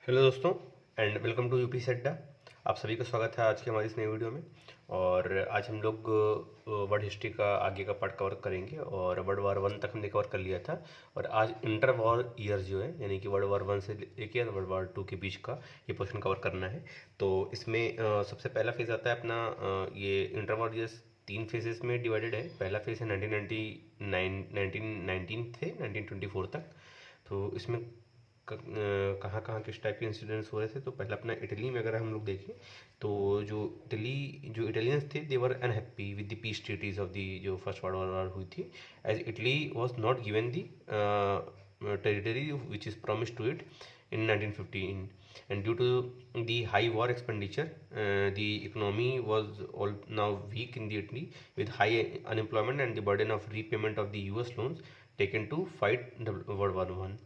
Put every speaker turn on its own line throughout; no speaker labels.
Hello दोस्तों and welcome to UP सेड्डा। आप सभी का स्वागत है आज की हमारी इस नई वीडियो में। और आज हम लोग वर्ल्ड हिस्ट्री का आगे का पार्ट कवर करेंगे और वर्ल्ड वार वन तक हमने कवर कर लिया था। और आज इंटर वॉर ईयर जो है यानी कि वर्ल्ड वार वन से लेके वर्ल्ड वार टू के बीच का ये पोर्शन कवर करना है। तो इसमें सबसे पहला फेज आता है अपना ये इंटर वॉर ईयर्स तीन फेजेस में डिवाइडेड है। पहला फेज है 1919 से 1924 तक। तो इसमें कहाँ कहाँ किस टाइप के इंसिडेंट्स हो रहे थे। तो पहला अपना इटली में अगर हम लोग देखें तो जो इटालियंस थे they were unhappy with the peace treaties of the जो फर्स्ट वर्ल्ड वॉर हुई थी, as Italy was not given the territory which is promised to it in 1915, and due to the high war expenditure, the economy was all now weak in the Italy with high unemployment and the burden of repayment of the US loans taken to fight the World War One.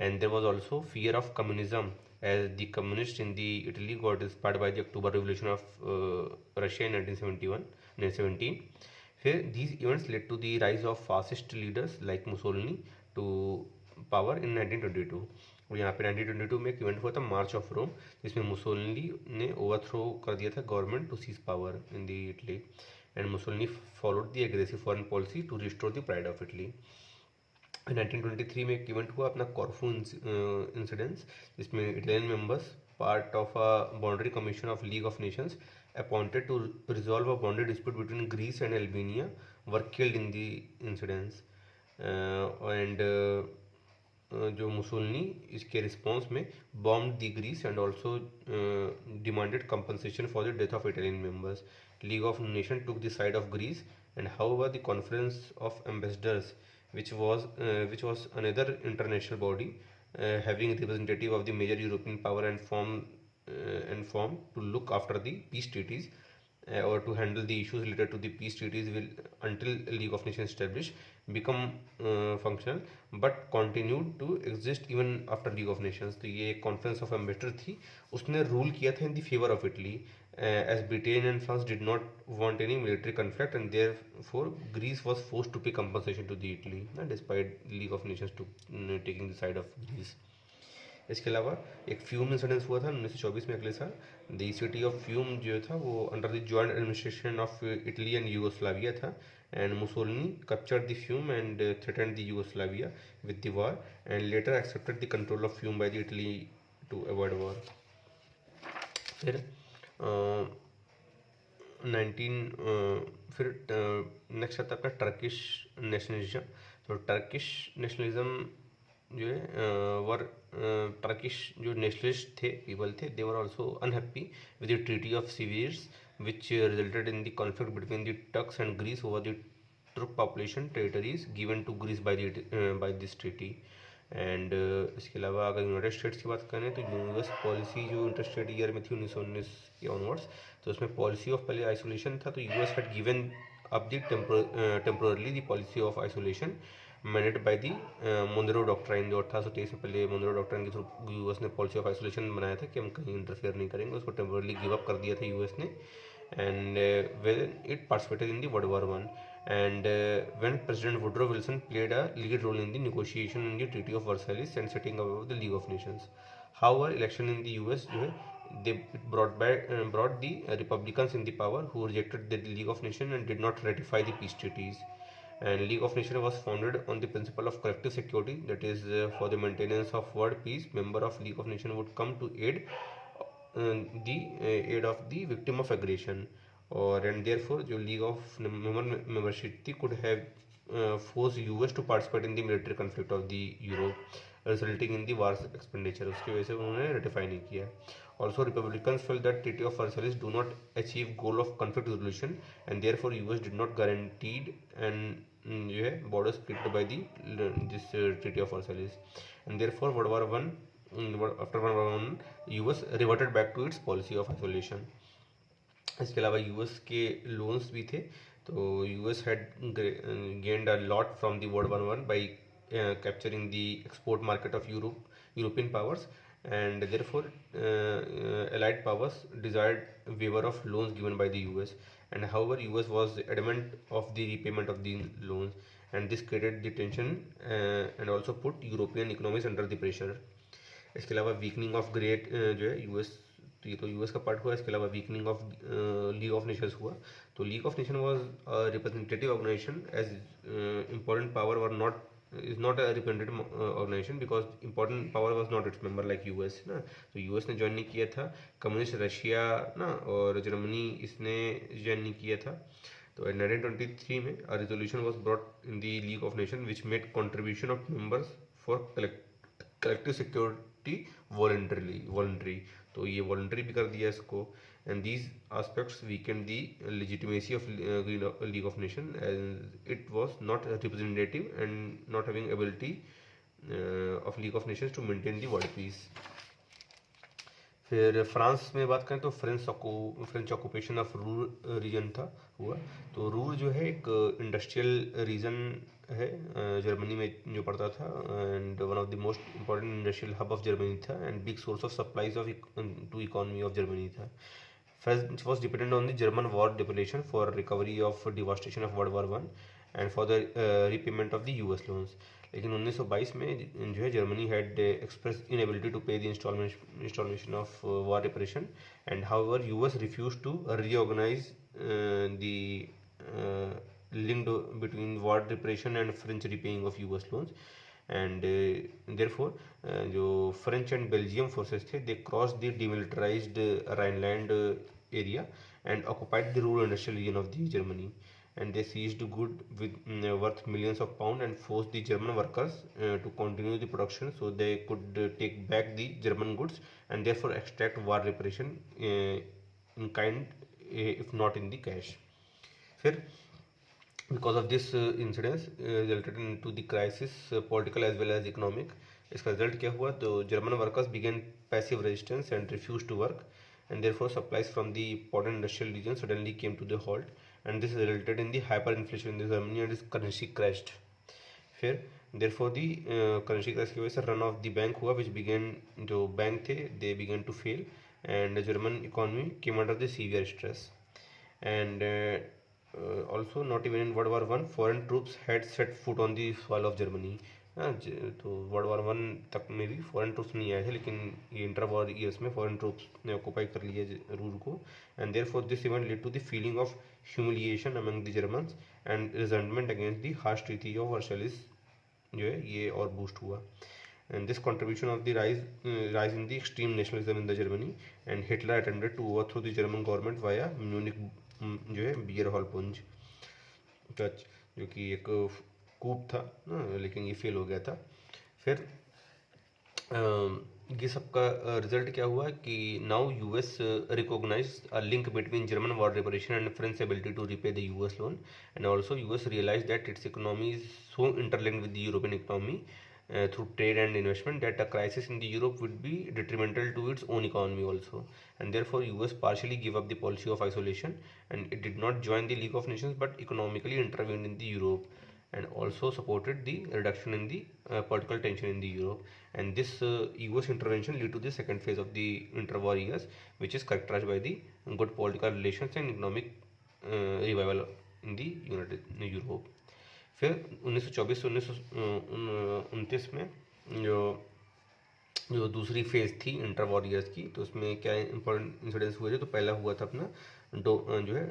And there was also fear of communism as the communists in the Italy got inspired by the October Revolution of Russia in 1917. Here, these events led to the rise of fascist leaders like Mussolini to power in 1922. और यहाँ पे 1922 में एक event हुआ था मार्च of Rome, जिसमें Mussolini ने overthrow कर दिया था government to seize power in the Italy, and Mussolini followed the aggressive foreign policy to restore the pride of Italy. 1923 में एक इवेंट हुआ अपना कॉर्फू इंसिडेंस, जिसमें Italian members part of a boundary commission of League of Nations appointed to resolve a boundary dispute between Greece and Albania were killed in the incidence. And जो Mussolini इसके response में bomb the Greece and also demanded compensation for the death of Italian members. League of Nation took the side of Greece and however the conference of ambassadors which was another international body having representative of the major European power and form to look after the peace treaties or to handle the issues related to the peace treaties will until League of Nations established become functional but continued to exist even after League of Nations। तो ये conference of ambassador थी, उसने rule किया था in the favour of Italy as Britain and France did not want any military conflict and therefore Greece was forced to pay compensation to the Italy despite League of Nations to taking the side of Greece। इसके अलावा एक fume incidence हुआ था 1924 में अगले साल। The city of fume जो था वो under the joint administration of Italy and Yugoslavia था, and Mussolini captured the Fiume and threatened the Yugoslavia with the war and later accepted the control of Fiume by the Italy to avoid war. फिर 19 next आता है आपका Turkish nationalism. तो Turkish nationalism जो है were Turkish जो nationalist थे people थे they were also unhappy with the treaty of Sevres which resulted in the conflict between the Turks and Greece over the Turk population territories given to Greece by this treaty. And इसके अलावा अगर United States की बात करें तो US policy जो interstate year में थी 1919 के ऑनवर्ड्स, तो उसमें पॉलिसी ऑफ पहले आइसोलेशन था। तो US had given up the temporarily the policy of isolation maintained by the Monroe Doctrine. जो 1823 में पहले मोनरो डॉक्ट्राइन के थ्रू यूएस ने पॉलिसी ऑफ आइसोलेशन बनाया था कि हम कहीं इंटरफेयर नहीं करेंगे, उसको टेम्पोरली गिव अप कर दिया था यूएस ने। And when it participated in the world War one, and when President Woodrow Wilson played a lead role in the negotiation in the Treaty of Versailles and setting up the League of Nations। However, election in the US जो है they brought the Republicans in the power who rejected the League of Nations and did not ratify the peace treaties। And League of Nations was founded on the principle of collective security, that is for the maintenance of world peace, member of League of Nations would come to aid of the victim of aggression। और and therefore जो league of membership थी could have force US to participate in the military conflict of the Europe resulting in the war expenditure, उसकी वजह से उन्होंने ratify नहीं किया। Also Republicans fail that treaty of Versailles do not achieve goal of conflict resolution and therefore US did not guaranteed and जो है border split by this treaty of Versailles, and therefore world War one after World War One US reverted back to its policy of isolation. इसके अलावा US के loans भी थे। तो US had gained a lot from the world War One by capturing the export market of European powers, and therefore allied powers desired waiver of loans given by the US, and however US was adamant of the repayment of the loans, and this created the tension and also put European economies under the pressure। इसके अलावा weakening of great जो है US, तो ये तो US का part हुआ। इसके अलावा weakening of League of Nations हुआ। तो League of Nation was a representative organization as important power were not is not a representative organization because important power was not its member like US ना। तो US ने join नहीं किया था, communist Russia ना और जर्मनी इसने join नहीं किया था। तो 1923 में a resolution was brought in the League of Nations which made contribution of members for collective security voluntary। तो ये voluntary भी कर दिया इसको। and these aspects weakened the legitimacy of League of Nations as it was not representative and not having ability of League of Nations to maintain the world peace। फिर France में बात करें तो French occupation of Ruhr region था हुआ। तो Ruhr जो है एक इंडस्ट्रियल रीजन है जर्मनी में जो पड़ता था and one of the most important industrial hub of Germany था and big source of supplies of to economy of Germany था। France was dependent on the German war depletion for recovery of devastation of World War I and for the repayment of the US loans। लेकिन 1922 में जो है Germany had express inability to pay the installation of war reparation and however US refuse to reorganise the linked between war repression and French repaying of US loans and therefore जो French and Belgium forces थे they cross the demilitarised Rhineland area and occupied the rural industrial region of the Germany and they seized good with worth millions of pounds and forced the German workers to continue the production so they could take back the German goods and therefore extract war reparation in kind if not in the cash। फिर because of this incidents resulted into the crisis political as well as economic। इसका result क्या हुआ तो German workers began passive resistance and refused to work and therefore supplies from the important industrial region suddenly came to the halt and this resulted in the hyperinflation in the Germany and its currency crashed। फिर therefore the currency crash की वजह से run of the bank हुआ which began जो bank थे they began to fail and the German economy came under the severe stress and also not even in World War I foreign troops had set foot on the soil of Germany। तो world war one तक में भी foreign troops नहीं आए थे लेकिन ये inter war years में फॉरेन ट्रूप्स ने ऑक्यूपाई कर लिया रूर को and therefore this event lead to the feeling of humiliation among the Germans and resentment against the harsh treaty of Versailles जो है ये और बूस्ट हुआ and this contribution of the rise in the extreme nationalism in the Germany and Hitler attempted to overthrow the German government via Munich जो है beer hall पुंज touch जो कि एक कूप था ना लेकिन ये फेल हो गया था। फिर ये सब का रिजल्ट क्या हुआ कि now US recognise a link between German war reparation and French ability to repay the US loan and also US realise that its economy is so interlinked with the European economy through trade and investment that a crisis in the Europe would be detrimental to its own economy also and therefore US partially gave up the policy of isolation and it did not join the League of Nations but economically intervened in the Europe and also supported the reduction in the political tension in the Europe and this US intervention led to the second phase of the interwar years which is characterized by the good political relations and economic revival in the Europe। फिर 1924 से 1929 में जो दूसरी phase थी inter war years की तो उसमें क्या इंपॉर्टेंट इंसिडेंट्स हुए थे तो पहला हुआ था अपना जो है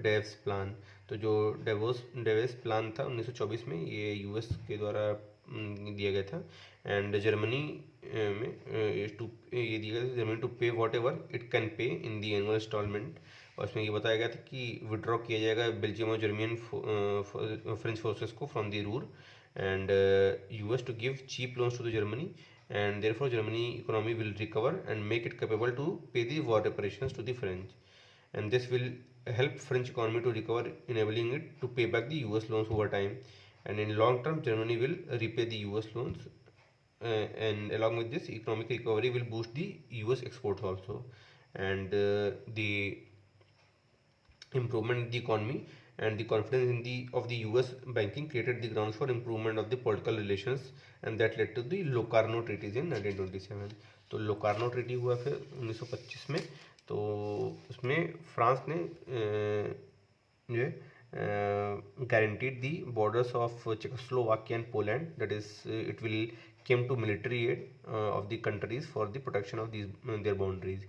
डेव्स प्लान। तो जो डेवेस प्लान था 1924 में ये यूएस के द्वारा दिया गया था एंड जर्मनी में ये दिया गया था जर्मनी टू पे what ever it can pay in the annual instalment और इसमें ये बताया गया था कि विड्रॉ किया जाएगा बेल्जियम और जर्मन फ्रेंच फोर्सेस को from the Ruhr and US to give cheap loans to the Germany and therefore Germany economy will recover and make it capable to pay the war reparations to the French and this will help French economy to recover enabling it to pay back the US loans over time and in long term Germany will repay the US loans and along with this economic recovery will boost the US exports also and the improvement in the economy and the confidence in the of the US banking created the grounds for improvement of the political relations and that led to the Locarno treaties in 1927। तो Locarno treaty हुआ फिर 1925 में तो उसमें France ने जो है guaranteed the borders of Czechoslovakia and Poland that is it will came to military aid of the countries for the protection of these their boundaries.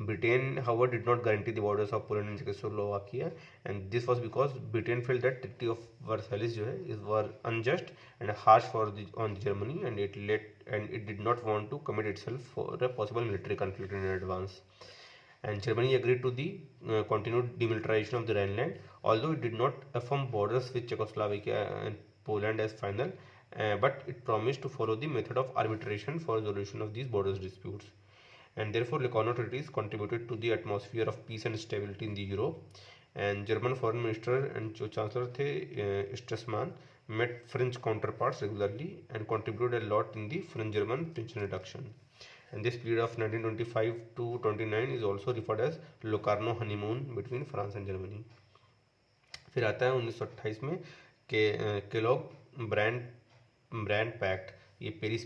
Britain, however, did not guarantee the borders of Poland and Czechoslovakia, and this was because Britain felt that Treaty of Versailles जो है is were unjust and harsh for the on Germany, and it did not want to commit itself for a possible military conflict in advance. And Germany agreed to the continued demilitarization of the Rhineland, although it did not affirm borders with Czechoslovakia and Poland as final, but it promised to follow the method of arbitration for resolution of these borders disputes. And therefore, Locarno treaties contributed to the atmosphere of peace and stability in the Europe. And German foreign minister and जो chancellor थे Stresemann met French counterparts regularly and contributed a lot in the French-German tension reduction. And this period of 1925 to 29 is also referred as Locarno honeymoon between France and Germany. फिर आता है 1928 में Kellogg brand pact, ये Paris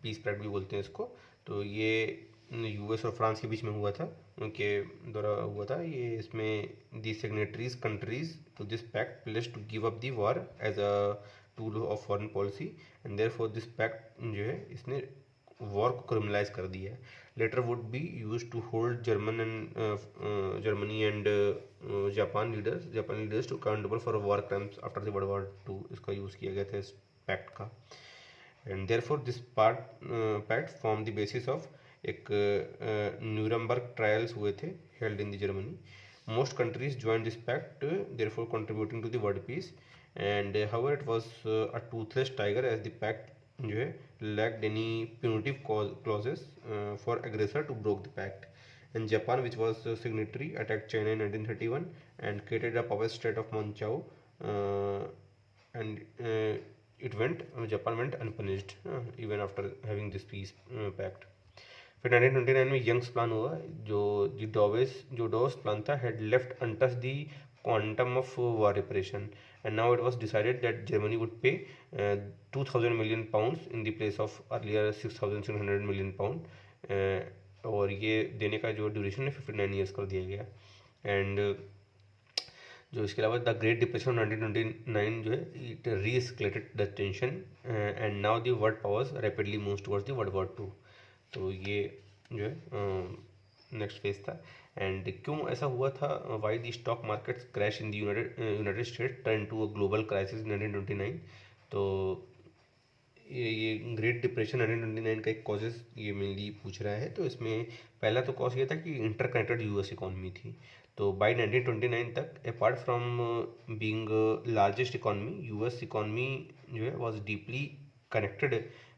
peace pact भी बोलते हैं इसको। तो ये यूएस और फ्रांस के बीच में हुआ था, उनके द्वारा हुआ था ये। इसमें the signatories countries to this pact place to give up the war as a tool of foreign policy, and therefore this pact जो है इसने वॉर को क्रिमिनलाइज कर दिया है। Later would be use to hold Germany and Japan leaders to accountable for war crimes after the world war two, इसका use किया गया था इस पैक्ट का। And therefore this pact form the basis of एक न्यूरमबर्ग ट्रायल्स हुए थे held in the Germany. Most countries join this pact therefore contributing to the world peace, and however it was a toothless tiger as the pact जो है lacked any punitive clauses for aggressor to broke the pact. And Japan, which was a signatory, attacked China in 1931 and created a puppet state of Manchu, and Japan went unpunished even after having this peace pact. फिर 1929 में Young's plan हुआ, जो डॉवेस plan था had left untouched the quantum of war reparation, and now it was decided that Germany would pay 2,000 million pounds in the place of earlier 6,600 million pound, और ये देने का जो ड्यूरेशन है 59 ईयर्स कर दिया गया। एंड जो इसके अलावा द ग्रेट डिप्रेशन 1929 जो है it reescalated the tension, and now the world powers rapidly moves towards the world war 2। तो ये जो है नेक्स्ट फेज था। एंड क्यों ऐसा हुआ था, why the stock markets crash in the United States turn to a global crisis इन 1929। तो ये ग्रेट डिप्रेशन 1929 का एक कॉजेज ये मेनली पूछ रहा है। तो इसमें पहला तो कॉज ये था कि इंटरकनेक्टेड यूएस इकॉनमी थी। तो बाय 1929 तक apart from being largest economy, US economy जो है was deeply connected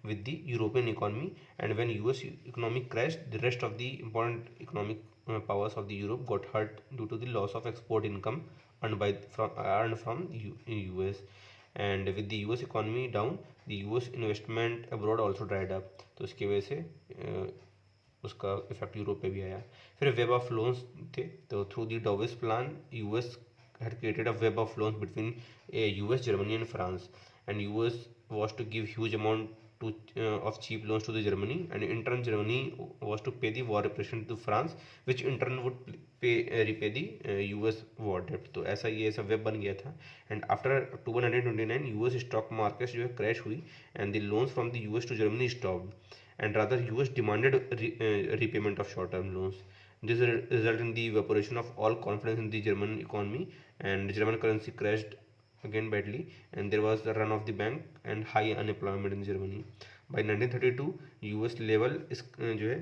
with the European economy, and when US economy crashed, the rest of the important economic powers of the Europe got hurt due to the loss of export income earned from US, and with the US economy down, the US investment abroad also dried up। तो इसकी वजह से उसका effect Europe पे भी आया। फिर web of loans थे, तो through the Dawes plan US had created a web of loans between US, Germany and France, and US was to give huge amount of cheap loans to the Germany, and in turn Germany was to pay the war reparation to France, which in turn would repay the US war debt। तो ऐसा web बन गया था। And after October 1929 US stock market जो है crash हुई, and the loans from the US to Germany stopped, and rather US demanded repayment of short-term loans. This resulted in the evaporation of all confidence in the German economy, and German currency crashed again badly, and there was a run of the bank and high unemployment in Germany. By 1932 US level जो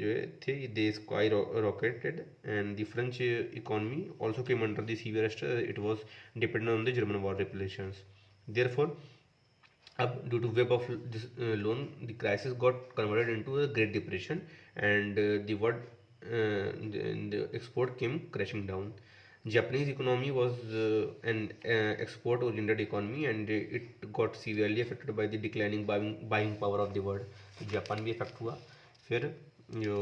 है थे they skyrocketed, and the French economy also came under the severe stress. It was dependent on the German war reparations. Therefore, due to web of this loan, the crisis got converted into a Great Depression, and the export came crashing down. Japanese economy was an export-oriented economy, and it got severely affected by the declining buying power of the world. तो Japan भी affect हुआ। फिर जो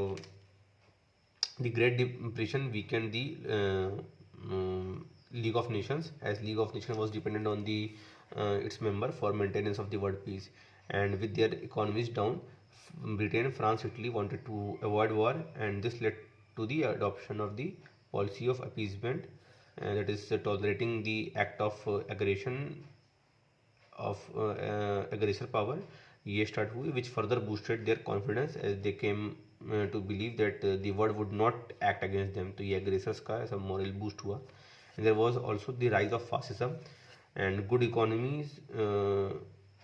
the Great Depression weakened the League of Nations, as League of Nations was dependent on the its member for maintenance of the world peace, and with their economies down, Britain, France, Italy wanted to avoid war, and this led to the adoption of the policy of appeasement, that is tolerating the act of aggression of aggressor power. ये start हुई, which further boosted their confidence as they came to believe that the world would not act against them. तो ये aggressors का ऐसा moral boost हुआ। And there was also the rise of fascism and good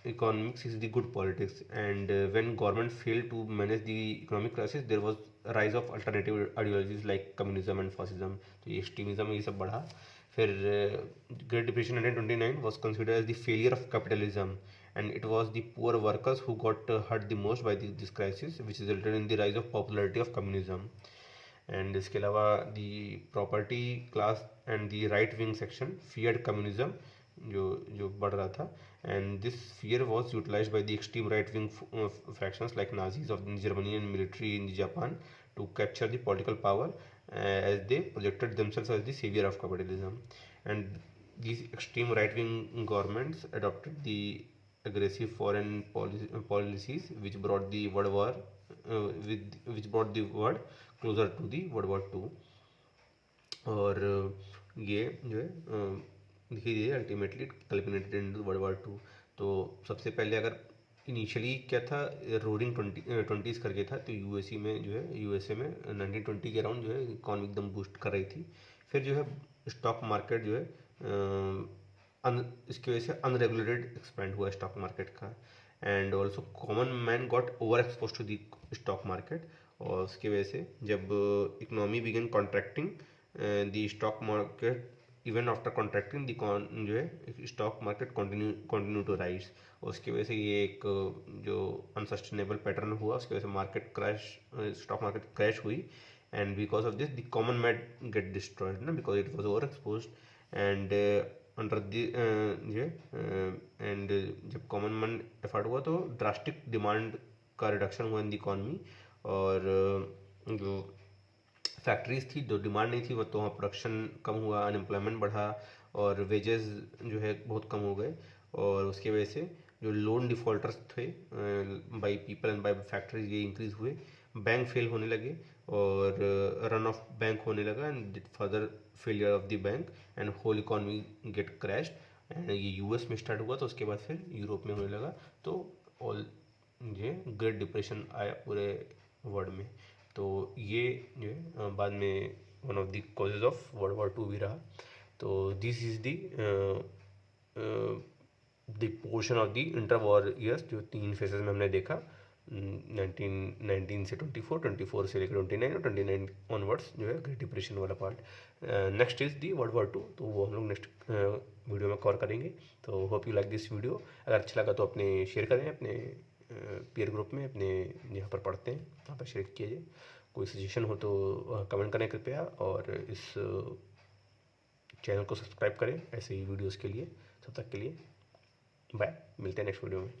economics is the good politics, and when government failed to manage the economic crisis, there was a rise of alternative ideologies like communism and fascism। तो ये extremism ये सब बढ़ा। फिर Great Depression 1929 was considered as the failure of capitalism, and it was the poor workers who got hurt the most by this crisis, which resulted in the rise of popularity of communism। And इसके अलावा the property class and the right wing section feared communism, जो बढ़ रहा था। And this fear was utilized by the extreme right wing fractions like Nazis of Germany and military in Japan to capture the political power as they projected themselves as the savior of capitalism। And these extreme right-wing governments adopted the aggressive foreign policies which brought the world war which brought the world closer to the World War II। और ये जो है धीरे धीरे ultimately culminated in World war Two. तो सबसे पहले अगर इनिशियली क्या था, रोरिंग 20s करके था। तो यूएसए में 1920 के अराउंड जो है इकॉनमी एकदम बूस्ट कर रही थी। फिर जो है स्टॉक मार्केट जो है इसकी वजह से अनरेगुलेटेड एक्सपेंड हुआ स्टॉक मार्केट का। And also common man got over expose to the stock market, और उसकी वजह से जब economy began contracting the stock market even after contracting जो है stock market continue to rise. और उसकी वजह से ये एक जो अनसस्टेनेबल पैटर्न हुआ, उसकी वजह से market crash, stock market crash हुई। And because of this the common man get destroyed ना, because it was over expose. And under and जब कॉमन मैन एफर्ट हुआ तो ड्रास्टिक डिमांड का रिडक्शन हुआ इन द इकॉनमी। और जो factories थी, जो डिमांड नहीं थी वो तो वहाँ प्रोडक्शन कम हुआ, अनएम्प्लॉयमेंट बढ़ा, और वेजेस जो है बहुत कम हो गए। और उसकी वजह से जो लोन डिफॉल्टर्स थे by people and by factories ये इंक्रीज हुए, बैंक फेल होने लगे और रन ऑफ बैंक होने लगा, and further failure of the bank and whole economy get crashed. And ये यूएस में स्टार्ट हुआ तो उसके बाद फिर यूरोप में होने लगा। तो ऑल ये ग्रेट डिप्रेशन आया पूरे वर्ल्ड में। तो ये जो है बाद में one of the causes of World war Two भी रहा। तो this is the portion of the inter war years, जो 3 फेजेस में हमने देखा, 1919 से 24, 24 से लेकर 29 और 29 ऑनवर्ड्स जो है ग्रेट डिप्रेशन वाला part. Next is the World war Two, तो वो हम लोग नेक्स्ट वीडियो में कवर करेंगे। तो hope you like this video. अगर अच्छा लगा तो अपने शेयर करें अपने पीयर ग्रुप में, अपने यहाँ पर पढ़ते हैं वहाँ पर शेयर कीजिए। कोई सजेशन हो तो कमेंट करें कृपया, और इस चैनल को सब्सक्राइब करें ऐसे ही वीडियोस के लिए। तब तक के लिए बाय, मिलते हैं नेक्स्ट वीडियो में।